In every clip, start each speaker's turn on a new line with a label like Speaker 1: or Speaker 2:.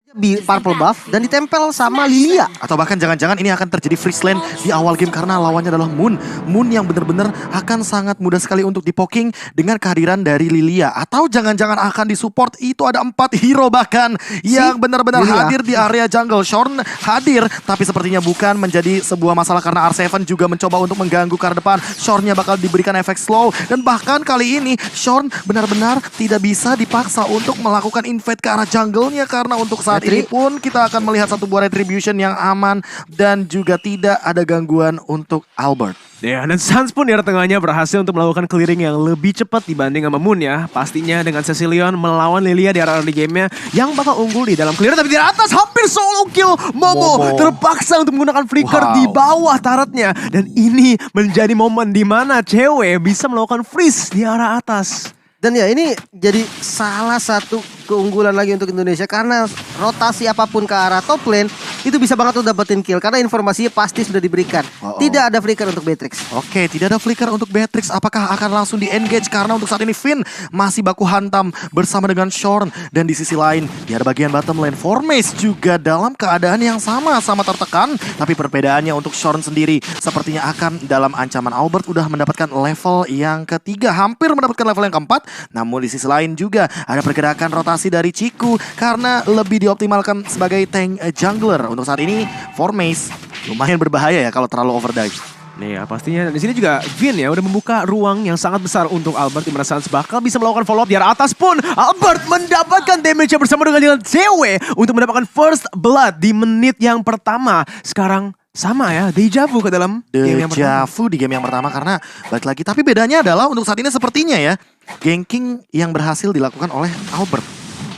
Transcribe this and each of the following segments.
Speaker 1: Purple buff dan ditempel sama Lilia.
Speaker 2: Atau bahkan jangan-jangan ini akan terjadi freeze lane di awal game karena lawannya adalah Moon. Moon yang benar-benar akan sangat mudah sekali untuk dipoking dengan kehadiran dari Lilia. Atau jangan-jangan akan disupport itu ada 4 hero bahkan yang benar-benar hadir di area jungle. Shorn hadir tapi sepertinya bukan menjadi sebuah masalah karena R7 juga mencoba untuk mengganggu ke arah depan. Shornnya bakal diberikan efek slow dan bahkan kali ini Shorn benar-benar tidak bisa dipaksa untuk melakukan invade ke arah jungle-nya karena untuk saat ini pun kita akan melihat satu buah retribution yang aman dan juga tidak ada gangguan untuk Albert.
Speaker 3: Ya, dan Suns pun di arah tengahnya berhasil untuk melakukan clearing yang lebih cepat dibanding sama Moon ya. Pastinya dengan Cecilion melawan Lilia di arah early game-nya yang bakal unggul di dalam clear. Tapi di atas hampir solo kill. Momo terpaksa untuk menggunakan flicker di bawah turretnya. Dan ini menjadi momen di mana cewek bisa melakukan freeze di arah atas.
Speaker 1: Dan ya ini jadi salah satu keunggulan lagi untuk Indonesia karena rotasi apapun ke arah top lane itu bisa banget untuk dapetin kill karena informasinya pasti sudah diberikan. Tidak ada flicker untuk Beatrix.
Speaker 2: Oke, tidak ada flicker untuk Beatrix. Apakah akan langsung di-engage karena untuk saat ini Finn masih baku hantam bersama dengan Shorn. Dan di sisi lain, di ada bagian bottom lane, Formace juga dalam keadaan yang sama-sama tertekan. Tapi perbedaannya untuk Shorn sendiri sepertinya akan dalam ancaman. Albert udah mendapatkan level yang ketiga, hampir mendapatkan level yang keempat. Namun di sisi lain juga ada pergerakan rotasi dari Ciku karena lebih dioptimalkan sebagai tank jungler. Untuk saat ini, Formace lumayan berbahaya ya kalau terlalu overdive.
Speaker 3: Nih ya pastinya di sini juga Vin ya udah membuka ruang yang sangat besar untuk Albert di mana Suns bakal bisa melakukan follow up di arah atas pun Albert mendapatkan damage-nya bersama dengan CW untuk mendapatkan first blood di menit yang pertama. Sekarang sama ya, deja vu ke dalam game yang pertama.
Speaker 2: Deja vu di game yang pertama karena balik lagi. Tapi bedanya adalah untuk saat ini sepertinya ya, ganking yang berhasil dilakukan oleh Albert.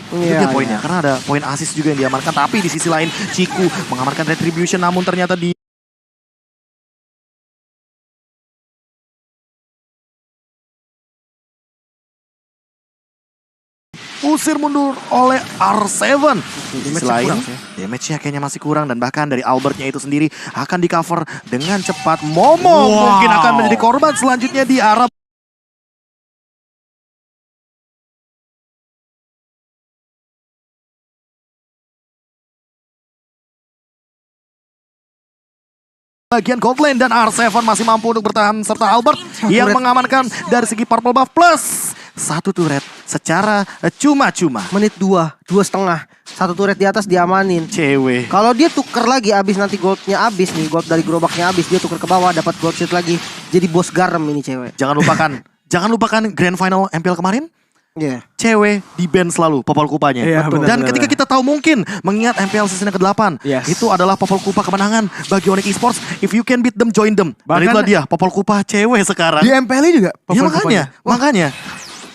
Speaker 2: Itu dia poinnya, karena ada poin assist juga yang diamankan. Tapi di sisi lain, Ciku mengamankan retribution namun ternyata di usir mundur oleh R7. Selain damage-nya kayaknya masih kurang dan bahkan dari Albertnya itu sendiri akan di cover dengan cepat. Momo mungkin akan menjadi korban selanjutnya di arah bagian gold lane dan R7 masih mampu untuk bertahan serta Albert yang mengamankan dari segi purple buff plus satu turret secara cuma-cuma.
Speaker 1: Menit 2,5. Satu turret di atas diamanin.
Speaker 2: Cewek.
Speaker 1: Kalau dia tuker lagi abis nanti goldnya abis nih, gold dari gerobaknya abis, dia tuker ke bawah dapat gold sheet lagi. Jadi bos garam ini cewek.
Speaker 2: Jangan lupakan grand final MPL kemarin. Cewek di ban selalu Popol Kupanya. Dan ketika kita tahu mungkin mengingat MPL season ke-8 itu adalah Popol Kupa kemenangan bagi Onyx Esports. If you can beat them, join them. Dan itulah dia Popol Kupa cewek sekarang.
Speaker 3: Di MPL juga
Speaker 2: ya, makanya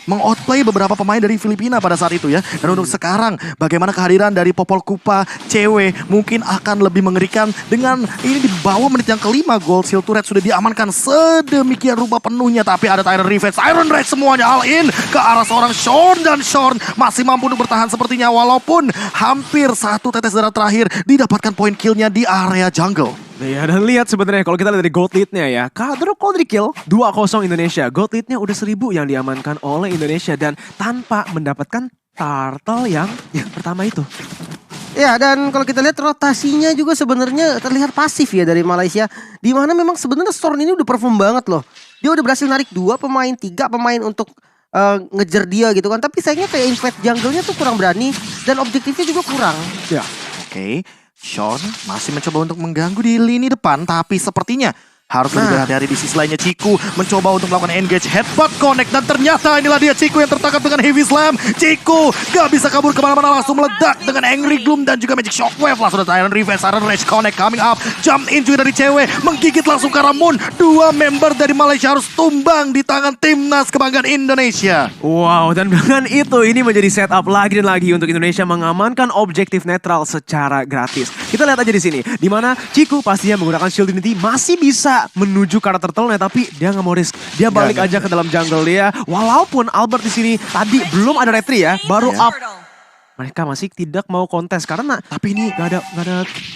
Speaker 2: mengoutplay beberapa pemain dari Filipina pada saat itu ya. Dan untuk sekarang bagaimana kehadiran dari Popol Kupa cewek mungkin akan lebih mengerikan dengan ini di bawah menit yang kelima. Gold Shield Turret sudah diamankan sedemikian rupa penuhnya. Tapi ada Tyrant Revenge, Iron Rage semuanya all in ke arah seorang Shorn. Dan Shorn masih mampu untuk bertahan sepertinya walaupun hampir satu tetes darah terakhir didapatkan poin killnya di area jungle.
Speaker 3: Ya, dan lihat sebenarnya kalau kita lihat dari gold lead-nya ya. Kalau dari kill 2-0 Indonesia. Gold lead-nya udah 1000 yang diamankan oleh Indonesia dan tanpa mendapatkan turtle yang pertama itu.
Speaker 1: Ya, dan kalau kita lihat rotasinya juga sebenarnya terlihat pasif ya dari Malaysia. Di mana memang sebenarnya Storm ini udah perform banget loh. Dia udah berhasil narik 2 pemain, 3 pemain untuk ngejar dia gitu kan. Tapi sayangnya kayak invade jungle-nya tuh kurang berani dan objektifnya juga kurang.
Speaker 3: Ya.
Speaker 2: Oke. Shorn masih mencoba untuk mengganggu di lini depan, tapi sepertinya harus lebih berhati-hati. Di sisi lainnya Ciku mencoba untuk melakukan engage headbutt connect dan ternyata inilah dia Ciku yang tertangkap dengan heavy slam. Ciku gak bisa kabur kemana-mana, langsung meledak dengan Angry Gloom dan juga Magic Shockwave. Langsung ada Tyrant Revenge, Iron Rage connect coming up, jump in juga dari cewek, menggigit langsung ke arah Moon. 2 member dari Malaysia harus tumbang di tangan timnas kebanggaan Indonesia.
Speaker 3: Wow, dan dengan itu ini menjadi setup lagi dan lagi untuk Indonesia mengamankan objektif netral secara gratis. Kita lihat aja di sini, di mana Ciku pastinya menggunakan Shield Unity masih bisa menuju ke arah turtle-nya, tapi dia nggak mau risk. Dia balik aja ke dalam jungle dia. Walaupun Albert di sini tadi belum ada retri ya, baru up Mereka masih tidak mau kontes karena
Speaker 2: Tapi ini
Speaker 3: nggak ada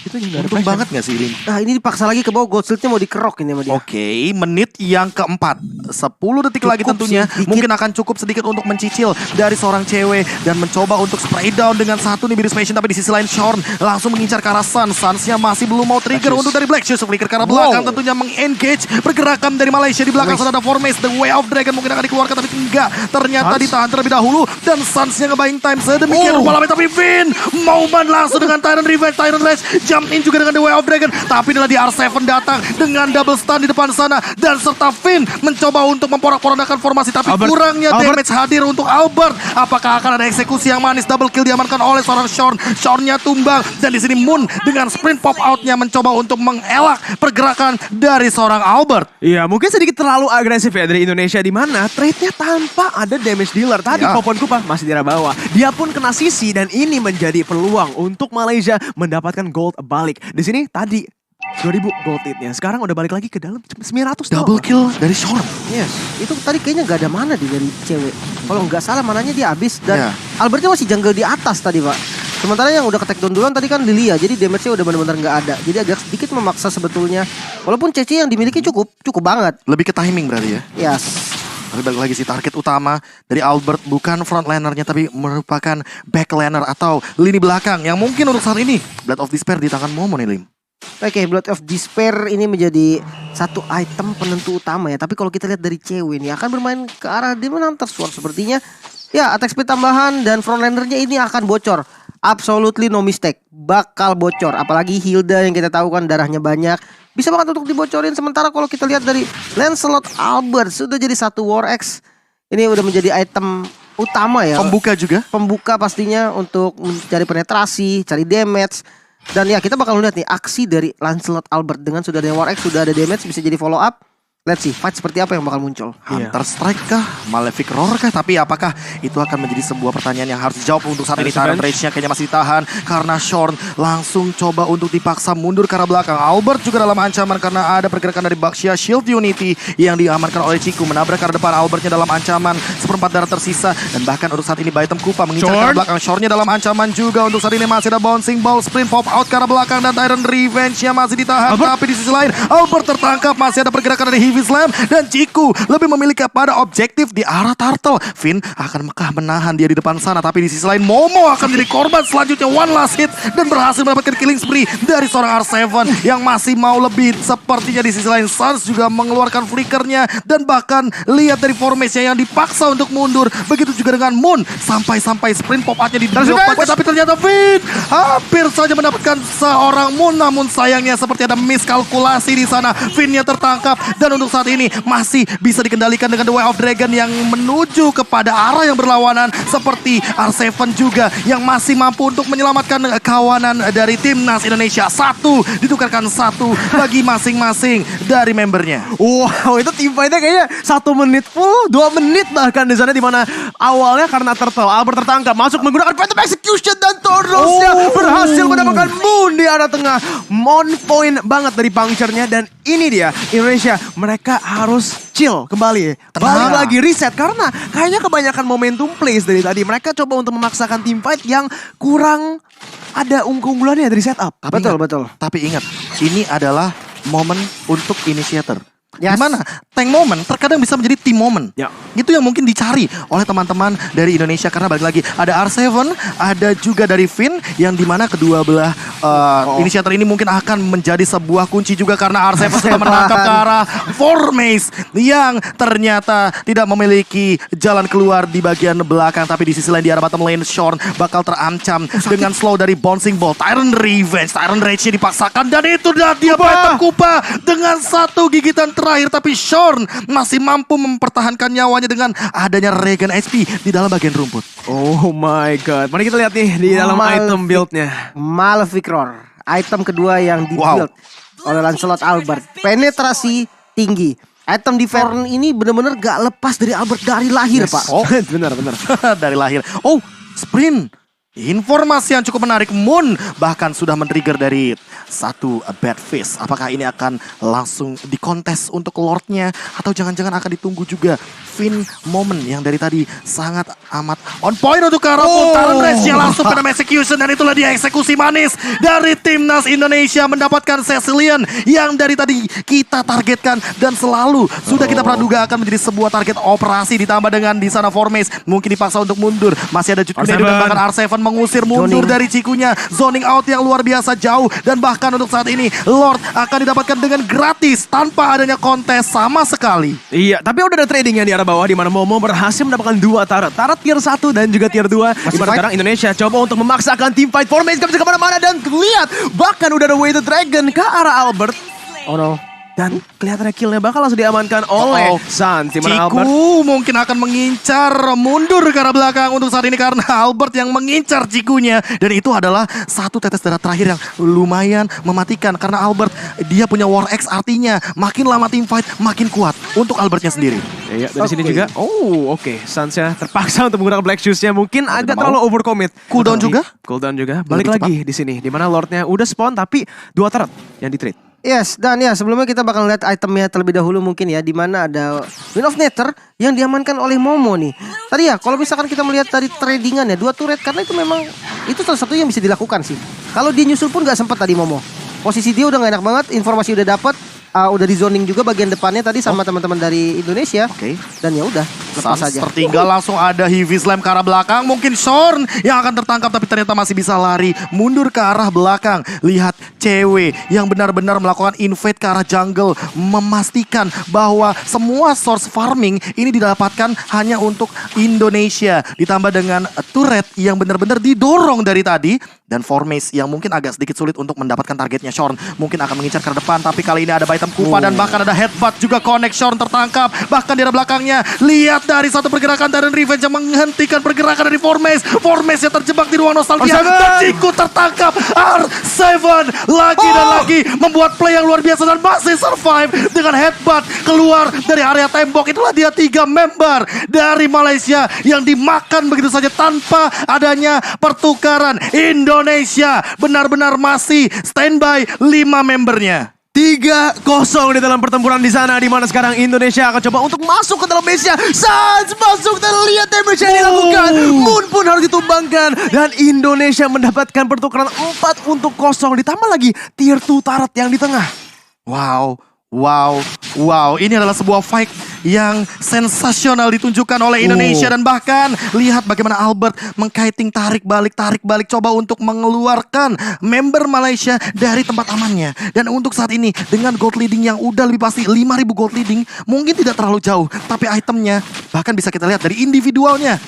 Speaker 3: itu nggak ada
Speaker 2: untung
Speaker 3: pressure.
Speaker 2: banget gak sih Lim?
Speaker 1: Nah ini dipaksa lagi ke bawah, gold shieldnya mau dikerok ini sama dia.
Speaker 2: Oke, menit yang keempat, 10 detik lagi
Speaker 1: Cukup
Speaker 2: tentunya.
Speaker 1: sih, dikit.
Speaker 2: Mungkin akan cukup sedikit untuk mencicil dari seorang cewek dan mencoba untuk spray down dengan satu nih Beast Passion. Tapi di sisi lain Shorn langsung mengincar ke arah Sun. Sunsnya masih belum mau trigger untuk dari Black Shoes. Flicker ke arah belakang tentunya meng-engage pergerakan dari Malaysia. Di belakang sudah ada Formace, The Way of Dragon mungkin akan dikeluarkan tapi enggak. Ternyata ditahan terlebih dahulu dan Sunsnya nge-buying time sedemikian rupa lama. Tapi Finn mau ban langsung dengan Tyrant Revenge, Tyrant Lash jump in juga dengan The Way of Dragon. Tapi adalah di R7 datang dengan double stun di depan sana dan serta Finn mencoba untuk memporak-porandakan formasi tapi kurangnya damage hadir untuk Albert. Apakah akan ada eksekusi yang manis? Double kill diamankan oleh seorang Shorn. Shornnya tumbang dan di sini Moon dengan sprint pop outnya mencoba untuk mengelak pergerakan dari seorang Albert.
Speaker 3: Iya, mungkin sedikit terlalu agresif ya dari Indonesia di mana trade-nya tanpa ada damage dealer. Tadi
Speaker 2: Ya.
Speaker 3: Popon Kupa masih di arah bawah. Dia pun kena sisi dan ini menjadi peluang untuk Malaysia mendapatkan gold balik. Di sini tadi 2000 gold hitnya. Sekarang udah balik lagi ke dalam 900
Speaker 2: Double
Speaker 3: doang.
Speaker 2: kill dari Shorn.
Speaker 1: Yes, itu tadi kayaknya nggak ada mana dari cewek. Kalau nggak salah mananya dia habis dan
Speaker 2: Ya.
Speaker 1: Albertnya masih jungle di atas tadi pak. Sementara yang udah ke take down duluan tadi kan Lilia, jadi damage-nya udah benar-benar nggak ada. Jadi agak sedikit memaksa sebetulnya. Walaupun CC yang dimiliki cukup banget.
Speaker 2: Lebih ke timing berarti ya.
Speaker 1: Yes.
Speaker 2: Tapi balik lagi sih target utama dari Albert bukan frontlanernya tapi merupakan backlaner atau lini belakang yang mungkin untuk saat ini Blood of Despair di tangan Momo nih Lim.
Speaker 1: Oke, Blood of Despair ini menjadi satu item penentu utama ya. Tapi kalau kita lihat dari cewek ini akan bermain ke arah Demon Hunter Sword sepertinya. Ya, attack speed tambahan dan frontlanernya ini akan bocor. Absolutely no mistake, bakal bocor. Apalagi Hilda yang kita tahu kan darahnya banyak. Bisa banget untuk dibocorin. Sementara kalau kita lihat dari Lancelot Albert sudah jadi satu War Axe. Ini udah menjadi item utama ya.
Speaker 2: Pembuka juga.
Speaker 1: Pembuka pastinya untuk mencari penetrasi, cari damage. Dan ya kita bakal lihat nih aksi dari Lancelot Albert dengan sudah ada War Axe, sudah ada damage, bisa jadi follow up. Let's see fight seperti apa yang bakal muncul.
Speaker 2: Hunter Strike kah? Malefic Roar kah? Tapi apakah itu akan menjadi sebuah pertanyaan yang harus dijawab untuk saat ini. Tyrant Rage-nya kayaknya masih ditahan karena Shorn langsung coba untuk dipaksa mundur ke arah belakang. Albert juga dalam ancaman karena ada pergerakan dari Baxia Shield Unity yang diamankan oleh Ciku. Menabrak ke arah depan, Albertnya dalam ancaman, seperempat darah tersisa. Dan bahkan untuk saat ini Baitem Kupa mengincar ke arah belakang. Shorn-nya dalam ancaman juga untuk saat ini masih ada bouncing ball, sprint pop out ke arah belakang dan Tyrant Revenge-nya masih ditahan. Tapi di sisi lain Albert tertangkap, masih ada pergerakan dari Heavy Slam dan Ciku lebih memiliki pada objektif di arah Turtle. Finn akan Mekah menahan dia di depan sana, tapi di sisi lain Momo akan menjadi korban selanjutnya. One last hit dan berhasil mendapatkan killing spree dari seorang R7 yang masih mau lebih. Sepertinya di sisi lain Suns juga mengeluarkan flickernya dan bahkan lihat dari formasinya yang dipaksa untuk mundur. Begitu juga dengan Moon sampai sprint pop out-nya di tapi ternyata Finn hampir saja mendapatkan seorang Moon, namun sayangnya seperti ada miskalkulasi di sana. Finn-nya tertangkap dan untuk saat ini masih bisa dikendalikan dengan The Way of Dragon yang menuju kepada arah yang berlawanan, seperti R7 juga yang masih mampu untuk menyelamatkan kawanan dari timnas Indonesia. Satu ditukarkan satu bagi masing-masing dari membernya.
Speaker 3: Wow, itu tim fight-nya kayaknya 1 menit full, 2 menit bahkan di sana, di mana awalnya karena Turtle Albert tertangkap masuk menggunakan Phantom Execution dan Torosnya berhasil mendapatkan Moon di arah tengah. On point banget dari puncture-nya dan ini dia Indonesia, mereka harus chill kembali, balik lagi reset karena kayaknya kebanyakan momentum plays dari tadi. Mereka coba untuk memaksakan team fight yang kurang ada keunggulannya dari setup.
Speaker 1: Betul.
Speaker 2: Tapi ingat, ini adalah momen untuk initiator.
Speaker 1: Yes.
Speaker 2: Dimana tank moment terkadang bisa menjadi team moment.
Speaker 3: Ya.
Speaker 2: Itu yang mungkin dicari oleh teman-teman dari Indonesia. Karena balik lagi ada R7, ada juga dari Finn, yang dimana kedua belah inisiator ini mungkin akan menjadi sebuah kunci juga. Karena R7 sudah menangkap ke arah Formace yang ternyata tidak memiliki jalan keluar di bagian belakang. Tapi di sisi lain di arah bottom lane Shorn bakal terancam dengan slow dari bouncing ball. Tyrant Revenge, Tyrant Rage-nya dipaksakan dan itu dia Baitem Kupa dengan satu gigitan terakhir. Tapi Shorn masih mampu mempertahankan nyawanya dengan adanya Regen HP di dalam bagian rumput.
Speaker 3: Oh my god, mari kita lihat nih di dalam item build-nya.
Speaker 1: Malefic Roar, item kedua yang di-build oleh Lancelot Albert. Penetrasi tinggi. Item defense ini benar-benar gak lepas dari Albert dari lahir, Pak.
Speaker 2: Oh,
Speaker 3: benar.
Speaker 2: dari lahir. Oh, sprint. Informasi yang cukup menarik. Moon bahkan sudah men-trigger dari satu bad face. Apakah ini akan langsung dikontes untuk Lordnya atau jangan-jangan akan ditunggu juga Finn Moment yang dari tadi sangat amat on point untuk ke arah putaran race-nya langsung Venom Execution, dan itulah dia eksekusi manis dari Timnas Indonesia mendapatkan Cecilion yang dari tadi kita targetkan dan selalu sudah kita praduga akan menjadi sebuah target operasi, ditambah dengan di sana Formace mungkin dipaksa untuk mundur. Masih ada Jude Kunedu dan bahkan R7 mengusir mundur dari Cikunya, zoning out yang luar biasa jauh, dan bahkan untuk saat ini Lord akan didapatkan dengan gratis tanpa adanya kontes sama sekali.
Speaker 3: Iya, tapi udah ada tradingnya di arah bawah di mana Momo berhasil mendapatkan 2 turret. Turret tier 1 dan juga tier 2. Di mana sekarang Indonesia coba untuk memaksakan team fight Formace gak bisa kemana-mana, dan lihat bahkan udah ada Weighted Dragon ke arah Albert.
Speaker 1: Oh no.
Speaker 3: Dan kelihatannya killnya bakal langsung diamankan oleh Sans. Di mana Albert
Speaker 2: Ciku mungkin akan mengincar mundur ke arah belakang untuk saat ini karena Albert yang mengincar Cikunya, dan itu adalah satu tetes darah terakhir yang lumayan mematikan karena Albert dia punya War X, artinya makin lama team fight makin kuat untuk Albertnya sendiri.
Speaker 3: Iya, dari sini juga. Oh, oke. Sansnya terpaksa untuk menggunakan Black Shoes-nya. Mungkin agak terlalu overcommit.
Speaker 2: Cooldown juga?
Speaker 3: Cooldown juga. Balik
Speaker 2: Lebih
Speaker 3: lagi di sini. Di mana Lordnya udah spawn tapi 2 turret yang di-trade.
Speaker 1: Yes, dan ya sebelumnya kita bakal lihat itemnya terlebih dahulu mungkin ya, di mana ada Wind of Nether yang diamankan oleh Momo nih. Tadi ya kalau misalkan kita melihat dari tradingannya 2 turret, karena itu memang itu salah satu yang bisa dilakukan sih. Kalau dia nyusul pun gak sempat tadi Momo. Posisi dia udah gak enak banget, informasi udah dapat. Udah di zoning juga bagian depannya tadi sama teman-teman dari Indonesia.
Speaker 2: Oke.
Speaker 1: Dan ya udah, lepas
Speaker 2: Sans
Speaker 1: saja.
Speaker 2: tertinggal, langsung ada Heavy Slam ke arah belakang. Mungkin Shorn yang akan tertangkap tapi ternyata masih bisa lari mundur ke arah belakang. Lihat cewek yang benar-benar melakukan invade ke arah jungle, memastikan bahwa semua source farming ini didapatkan hanya untuk Indonesia. Ditambah dengan turret yang benar-benar didorong dari tadi, dan Formace yang mungkin agak sedikit sulit untuk mendapatkan targetnya. Shorn mungkin akan mengincar ke depan, tapi kali ini ada item Kupa dan bahkan ada headbutt juga connect. Shorn tertangkap, bahkan di arah belakangnya lihat dari satu pergerakan dari Revenge yang menghentikan pergerakan dari Formace. Formace yang terjebak di ruang nostalgia, dan Ciku tertangkap. R7 lagi dan lagi membuat play yang luar biasa dan masih survive dengan headbutt keluar dari area tembok. Itulah dia 3 member dari Malaysia yang dimakan begitu saja tanpa adanya pertukaran. Indonesia benar-benar masih standby 5 membernya.
Speaker 3: 3-0 di dalam pertempuran di sana, di mana sekarang Indonesia akan coba untuk masuk ke dalam base-nya. Sans masuk dan lihat damage yang dilakukan. Moon pun harus ditumbangkan dan Indonesia mendapatkan pertukaran 4-0 ditambah lagi tier 2 turret yang di tengah.
Speaker 2: Wow, ini adalah sebuah fight yang sensasional ditunjukkan oleh Indonesia, dan bahkan lihat bagaimana Albert mengkiting tarik balik coba untuk mengeluarkan member Malaysia dari tempat amannya. Dan untuk saat ini dengan gold leading yang udah lebih pasti 5.000 gold leading, mungkin tidak terlalu jauh, tapi itemnya bahkan bisa kita lihat dari individualnya.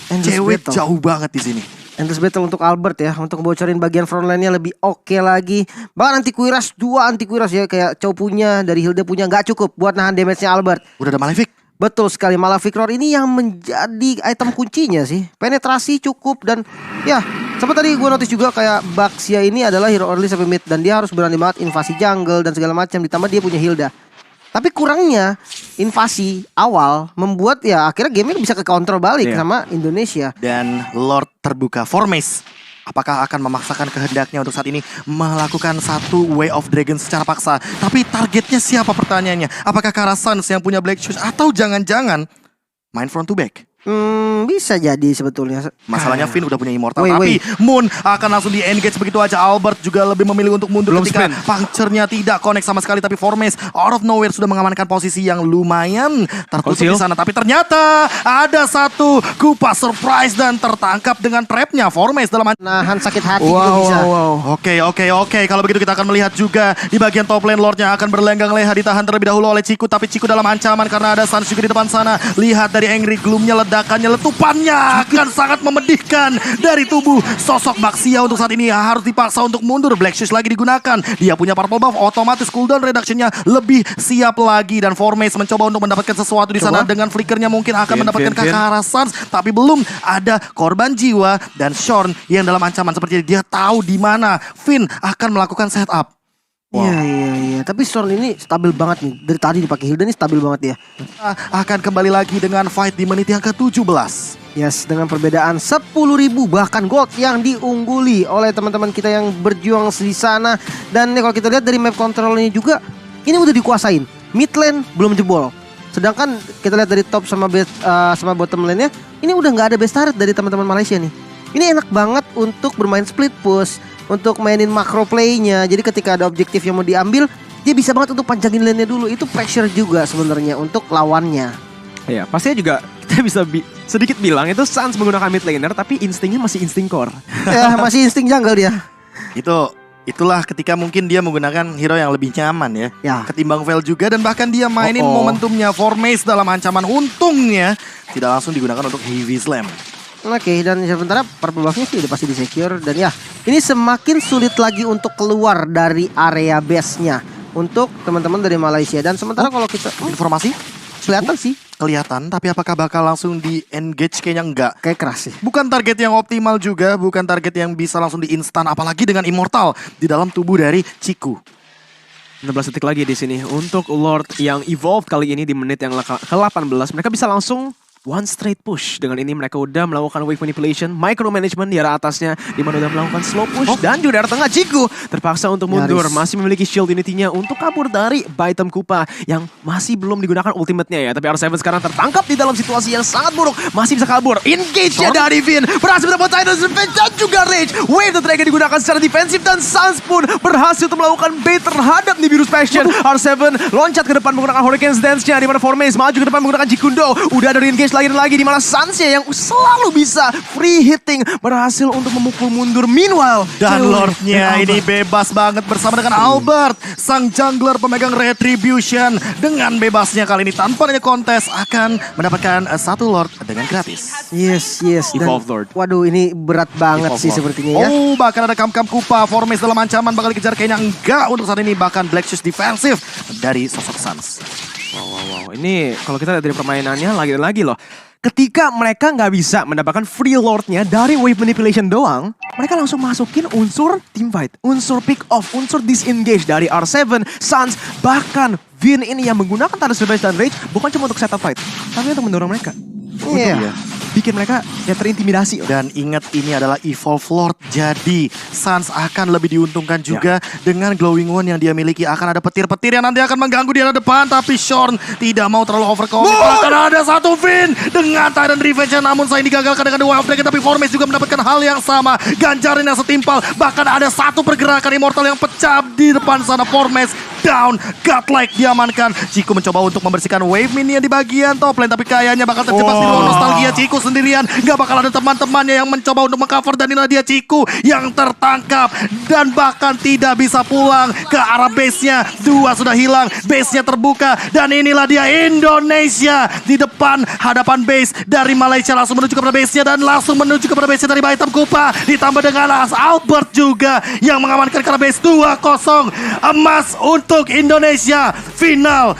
Speaker 2: Cewek jauh banget di sini.
Speaker 1: Endless battle untuk Albert ya, untuk bocorin bagian frontline-nya lebih oke lagi. Bahkan anti-Kuiras 2 anti-Kuiras ya, kayak Chow punya, dari Hilda punya nggak cukup buat nahan damage-nya Albert.
Speaker 2: Udah ada Malefic.
Speaker 1: Betul sekali, Malefic Roar ini yang menjadi item kuncinya sih. Penetrasi cukup, dan ya sempat tadi gue notice juga kayak Baxia ini adalah hero early sampai mid, dan dia harus berani banget invasi jungle dan segala macam, ditambah dia punya Hilda. Tapi kurangnya invasi awal membuat ya akhirnya game bisa ke counter balik sama Indonesia.
Speaker 2: Dan Lord terbuka Formace. Apakah akan memaksakan kehendaknya untuk saat ini melakukan satu Way of Dragon secara paksa? Tapi targetnya siapa pertanyaannya? Apakah Kara Sans yang punya Black Shoes atau jangan-jangan main front to back?
Speaker 1: Bisa jadi sebetulnya.
Speaker 2: Masalahnya Finn udah punya Immortal, tapi Moon akan langsung di engage begitu aja. Albert juga lebih memilih untuk mundur ketika puncture-nya tidak connect sama sekali. Tapi Formace out of nowhere sudah mengamankan posisi yang lumayan tertutup di sana. Tapi ternyata ada satu Kupa surprise dan tertangkap dengan trapnya Formace dalam
Speaker 1: nahan sakit hati juga bisa.
Speaker 2: Oke. Kalau begitu kita akan melihat juga di bagian top lane Lordnya akan berlenggang leha, ditahan terlebih dahulu oleh Ciku. Tapi Ciku dalam ancaman karena ada Sans juga di depan sana. Lihat dari Angry Gloom-nya, ledakannya, letupannya akan sangat memedihkan dari tubuh sosok Baxia. Untuk saat ini harus dipaksa untuk mundur. Black Shoes lagi digunakan. Dia punya purple buff, otomatis cooldown reduction-nya lebih siap lagi. Dan Formace mencoba untuk mendapatkan sesuatu di sana. Dengan flickernya mungkin akan mendapatkan Kakara Sans, tapi belum ada korban jiwa. Dan Shorn yang dalam ancaman seperti dia tahu di mana Finn akan melakukan setup.
Speaker 1: Iya. Tapi Shorn ini stabil banget nih. Dari tadi dipakai Hilda nih stabil banget ya.
Speaker 2: Akan kembali lagi dengan fight di menit yang ke-17.
Speaker 1: Yes, dengan perbedaan 10.000 bahkan gold yang diungguli oleh teman-teman kita yang berjuang di sana. Dan nih, kalau kita lihat dari map control ini juga, ini udah dikuasain. Mid lane belum jebol. Sedangkan kita lihat dari top sama bottom lane-nya, ini udah nggak ada base turret dari teman-teman Malaysia nih. Ini enak banget untuk bermain split push, untuk mainin macro play-nya. Jadi ketika ada objektif yang mau diambil, dia bisa banget untuk panjangin lane-nya dulu. Itu pressure juga sebenarnya untuk lawannya.
Speaker 3: Ya, pastinya juga kita bisa sedikit bilang itu Sans menggunakan mid laner tapi instingnya masih insting core.
Speaker 1: Ya, masih insting jungle dia.
Speaker 2: Itulah ketika mungkin dia menggunakan hero yang lebih nyaman ya.
Speaker 1: Ya.
Speaker 2: Ketimbang Veil juga, dan bahkan dia mainin momentumnya Formace dalam ancaman, untungnya tidak langsung digunakan untuk heavy slam.
Speaker 1: Oke, dan sementara purple buff-nya sih udah pasti di-secure. Dan ya, ini semakin sulit lagi untuk keluar dari area base-nya untuk teman-teman dari Malaysia. Dan sementara kalau kita
Speaker 2: Informasi
Speaker 1: kelihatan sih
Speaker 2: kelihatan, tapi apakah bakal langsung di-engage? Kayaknya enggak.
Speaker 1: kayak keras sih.
Speaker 2: Bukan target yang optimal juga, bukan target yang bisa langsung di-instan, apalagi dengan Immortal di dalam tubuh dari Ciku.
Speaker 3: 16 detik lagi di sini untuk Lord yang evolved kali ini di menit yang ke-18. Mereka bisa langsung one straight push. Dengan ini mereka udah melakukan wave manipulation, micromanagement di arah atasnya, di mana udah melakukan slow push, dan juga di arah tengah Ciku terpaksa untuk mundur. Masih memiliki shield unity-nya untuk kabur dari Baitem Kupa yang masih belum digunakan ultimate-nya ya. Tapi R7 sekarang tertangkap di dalam situasi yang sangat buruk, masih bisa kabur. Engage-nya dari Vin, berhasil mendapatkan Titan's Revenge dan juga Rage. Wave the Dragon digunakan secara defensif dan Sans pun berhasil untuk melakukan bait terhadap Nibiru's Passion. R7 loncat ke depan menggunakan Hurricane's Dance-nya, di mana Formace maju ke depan menggunakan Jikundo. Udah ada engage lagi di mana Sansya yang selalu bisa free hitting berhasil untuk memukul mundur. Meanwhile,
Speaker 2: Dan Lordnya ini bebas banget bersama dengan Albert, sang jungler pemegang Retribution. Dengan bebasnya kali ini tanpa adanya kontes akan mendapatkan satu Lord dengan gratis.
Speaker 1: Yes. Dan,
Speaker 3: Evolve Lord.
Speaker 1: waduh, ini berat banget
Speaker 3: Evolve
Speaker 1: sih
Speaker 3: Lord.
Speaker 1: sepertinya ya.
Speaker 2: Oh, bahkan ada Kam Kupa, Formace dalam ancaman bakal dikejar, kayaknya enggak untuk saat ini. Bahkan Black Shoes defensif dari sosok Sans.
Speaker 3: Wow. Ini kalau kita lihat dari permainannya lagi-lagi loh. Ketika mereka nggak bisa mendapatkan free lord-nya dari wave manipulation doang, mereka langsung masukin unsur team fight, unsur pick off, unsur disengage dari R7, Sans, bahkan Vin ini yang menggunakan Titan's Revenge dan Rage bukan cuma untuk setup fight, tapi untuk mendorong mereka.
Speaker 1: Iya.
Speaker 3: Bikin mereka ya terintimidasi.
Speaker 2: Dan ingat, ini adalah Evolve Lord, jadi Sans akan lebih diuntungkan juga dengan Glowing One yang dia miliki. Akan ada petir-petir yang nanti akan mengganggu di arah depan, tapi Shorn tidak mau terlalu overcommit. Akan ada satu Vin dengan Titan Revenge, namun sayang digagalkan dengan The Wild Dragon, tapi Formace juga mendapatkan hal yang sama. Ganjarin yang setimpal, bahkan ada satu pergerakan Immortal yang pecah di depan sana. Formace down, godlike diamankan. Ciku mencoba untuk membersihkan wave minion di bagian top lane, tapi kayaknya bakal terjebak di ruang nostalgia. Ciku sendirian, gak bakal ada teman-temannya yang mencoba untuk mengcover, dan inilah dia Ciku yang tertangkap dan bahkan tidak bisa pulang ke arah base-nya. Dua sudah hilang, base-nya terbuka, dan inilah dia Indonesia di depan hadapan base dari Malaysia, langsung menuju kepada base-nya dan langsung menuju kepada base-nya dari Baitem Kupa, ditambah dengan Albert juga yang mengamankan ke arah base. 2-0 emas untuk Indonesia. Final